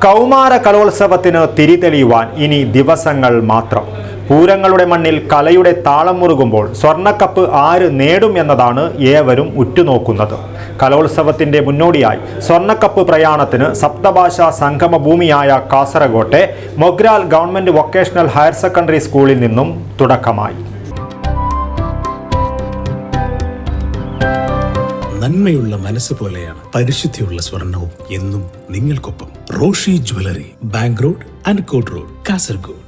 കൗമാര കലോത്സവത്തിന് തിരിതെളിയുവാൻ ഇനി ദിവസങ്ങൾ മാത്രം. പൂരങ്ങളുടെ മണ്ണിൽ കലയുടെ താളം മുറുകുമ്പോൾ സ്വർണ്ണക്കപ്പ് ആര് നേടും എന്നതാണ് ഏവരും ഉറ്റുനോക്കുന്നത്. കലോത്സവത്തിന്റെ മുന്നോടിയായി സ്വർണ്ണക്കപ്പ് പ്രയാണത്തിന് സപ്തഭാഷാ സംഗമഭൂമിയായ കാസർഗോട്ടെ Mogral government vocational higher secondary സ്കൂളിൽ നിന്നും തുടക്കമായി. നന്മയുള്ള മനസ്സ് പോലെയാണ് പരിശുദ്ധിയുള്ള സ്വർണവും എന്നും നിങ്ങൾക്കൊപ്പം. Roshy jewellery, bank road, അൻകോട്ട് road, Kasaragod.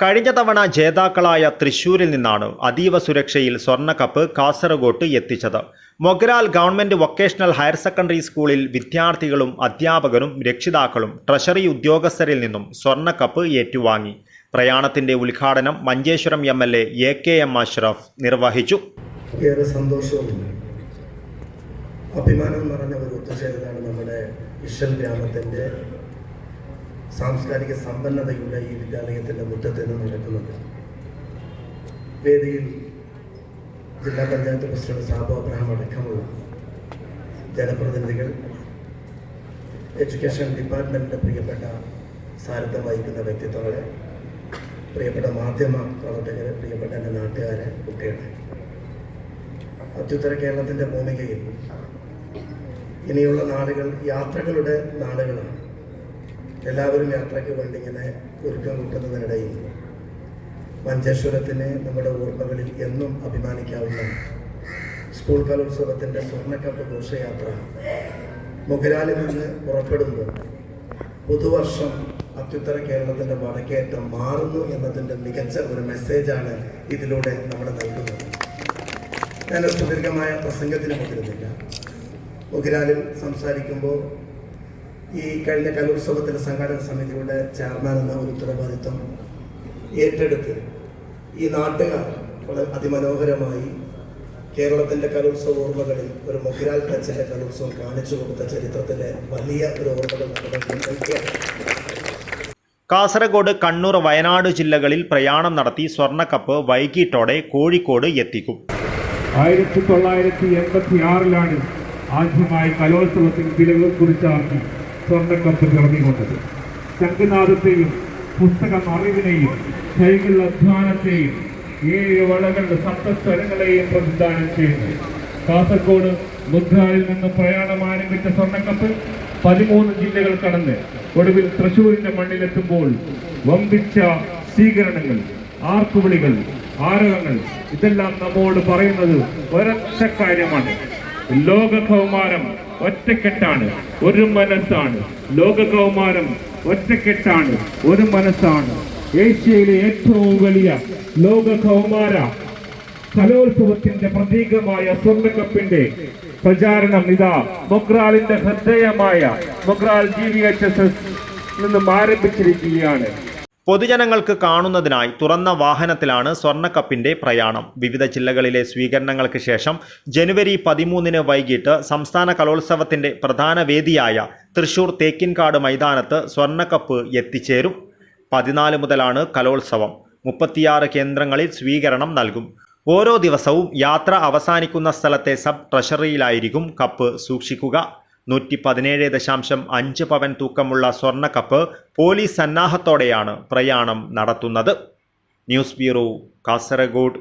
കഴിഞ്ഞ തവണ ജേതാക്കളായ തൃശൂരിൽ നിന്നാണ് അതീവ സുരക്ഷയിൽ സ്വർണ്ണക്കപ്പ് കാസർഗോട്ട് എത്തിച്ചത്. Mogral government vocational higher secondary സ്കൂളിൽ വിദ്യാർത്ഥികളും അധ്യാപകരും രക്ഷിതാക്കളും ട്രഷറി ഉദ്യോഗസ്ഥരിൽ നിന്നും സ്വർണ്ണക്കപ്പ് ഏറ്റുവാങ്ങി. പ്രയാണത്തിന്റെ ഉദ്ഘാടനം മഞ്ചേശ്വരം MLA AKM അഷ്റഫ് നിർവഹിച്ചു. ഏറെ സന്തോഷവും അഭിമാനവും നിറഞ്ഞ ഒരു ഒത്തുചേരലാണ് നമ്മുടെ ഇഷൽ ഗ്രാമത്തിൻ്റെ സാംസ്കാരിക സമ്പന്നതയുടെ ഈ വിദ്യാലയത്തിൻ്റെ മുറ്റത്ത് നിന്ന് നടക്കുന്നത്. വേദിയിൽ ജില്ലാ പഞ്ചായത്ത് പ്രസിഡന്റ് സാബു അബ്രഹാം അടക്കമുള്ള ജനപ്രതിനിധികൾ, എഡ്യൂക്കേഷൻ ഡിപ്പാർട്ട്മെൻറ്റിൻ്റെ പ്രിയപ്പെട്ട സാരഥ്യം വഹിക്കുന്ന വ്യക്തിത്വങ്ങളെ, പ്രിയപ്പെട്ട മാധ്യമ പ്രവർത്തകരെ, പ്രിയപ്പെട്ട എൻ്റെ നാട്ടുകാരെ, കുട്ടികളെ, അത്യുത്തര കേരളത്തിൻ്റെ ഭൂമികയിൽ ഇനിയുള്ള നാളുകൾ യാത്രകളുടെ നാളുകളാണ്. എല്ലാവരും യാത്രയ്ക്ക് വേണ്ടി ഇങ്ങനെ ഒരുക്കം കൂട്ടുന്നതിനിടയിൽ മഞ്ചേശ്വരത്തിന് നമ്മുടെ ഓർമ്മകളിൽ എന്നും അഭിമാനിക്കാവുന്ന സ്കൂൾ കലോത്സവത്തിൻ്റെ സ്വർണ്ണക്കപ്പ് ഘോഷയാത്ര മൊഗ്രാലിൽ നിന്ന് പുറപ്പെടുമ്പോൾ പുതുവർഷം അത്യുത്തര കേരളത്തിൻ്റെ വടക്കേറ്റം മാറുന്നു എന്നതിൻ്റെ മികച്ച ഒരു മെസ്സേജാണ് ഇതിലൂടെ നമ്മൾ നൽകുന്നത്. ഞാൻ സുദീർഘമായ പ്രസംഗത്തിന് മുതിരുന്നില്ല. മൊഗ്രാലിൽ സംസാരിക്കുമ്പോൾ ഈ കഴിഞ്ഞ കലോത്സവത്തിൻ്റെ സംഘാടക സമിതിയുടെ ചെയർമാൻ എന്ന ഒരു ഉത്തരവാദിത്വം ഏറ്റെടുത്ത് ഈ നാട്ടുകാർ വളരെ അതിമനോഹരമായി കേരളത്തിൻ്റെ കലോത്സവ ഓർമ്മകളിൽ ഒരു മൊഗ്രാൽ ടച്ചിൻ്റെ കലോത്സവം കാണിച്ചു കൊടുത്ത ചരിത്രത്തിലെ വലിയ ഒരു ഓർമ്മകൾ നമ്മുടെ. കാസർഗോഡ്, കണ്ണൂർ, വയനാട് ജില്ലകളിൽ പ്രയാണം നടത്തി സ്വർണ്ണക്കപ്പ് വൈകിട്ടോടെ കോഴിക്കോട് എത്തിക്കും. 1986 ആദ്യമായി കലോത്സവത്തിന് തിലകം കുറിച്ചാക്കി സ്വർണ്ണക്കപ്പ് പിറന്നുകൊണ്ടത്. ശംഖനാദത്തെയും പുസ്തകം അറിവിനെയും കൈകൾ അധ്വാനത്തെയും 7 വളകളുടെ സപ്തസ്വരങ്ങളെയും പ്രതിദാനം ചെയ്യുന്നു. കാസർഗോഡ് മൊഗ്രാലിൽ നിന്ന് പ്രയാണം ആരംഭിച്ച സ്വർണ്ണക്കപ്പ് 13 ജില്ലകൾ കടന്ന് ഒടുവിൽ തൃശൂരിന്റെ മണ്ണിലെത്തുമ്പോൾ വമ്പിച്ച സ്വീകരണങ്ങൾ, ആർപ്പുവിളികൾ, ആരവങ്ങൾ, ഇതെല്ലാം നമ്മോട് പറയുന്നത് ഒരൊറ്റ കാര്യമാണ്: ലോക കൗമാരം ഒറ്റക്കെട്ടാണ്, ഒരു മനസ്സാണ്. ലോക കൗമാരം ഒറ്റക്കെട്ടാണ്, ഒരു മനസ്സാണ്. ഏഷ്യയിലെ ഏറ്റവും വലിയ ലോക കൗമാര കലോത്സവത്തിന്റെ പ്രതീകമായ സ്വർണ്ണക്കപ്പിന്റെ പ്രചാരണം ഇതാ മൊഗ്രാലിന്റെ ഹൃദയമായ മൊഗ്രാൽ GVHSS നിന്നും ആരംഭിച്ചിരിക്കുകയാണ്. പൊതുജനങ്ങൾക്ക് കാണുന്നതിനായി തുറന്ന വാഹനത്തിലാണ് സ്വർണ്ണക്കപ്പിന്റെ പ്രയാണം. വിവിധ ജില്ലകളിലെ സ്വീകരണങ്ങൾക്ക് ശേഷം ജനുവരി 13 വൈകിട്ട് സംസ്ഥാന കലോത്സവത്തിന്റെ പ്രധാന വേദിയായ തൃശൂർ തേക്കിൻകാട് മൈതാനത്ത് സ്വർണ്ണക്കപ്പ് എത്തിച്ചേരും. 14 മുതലാണ് കലോത്സവം. 36 കേന്ദ്രങ്ങളിൽ സ്വീകരണം നൽകും. ഓരോ ദിവസവും യാത്ര അവസാനിക്കുന്ന സ്ഥലത്തെ സബ് ട്രഷറിയിലായിരിക്കും കപ്പ് സൂക്ഷിക്കുക. 117.5 പവൻ തൂക്കമുള്ള സ്വർണ്ണക്കപ്പ് പോലീസ് സന്നാഹത്തോടെയാണ് പ്രയാണം നടത്തുന്നത്. News bureau, Kasaragod.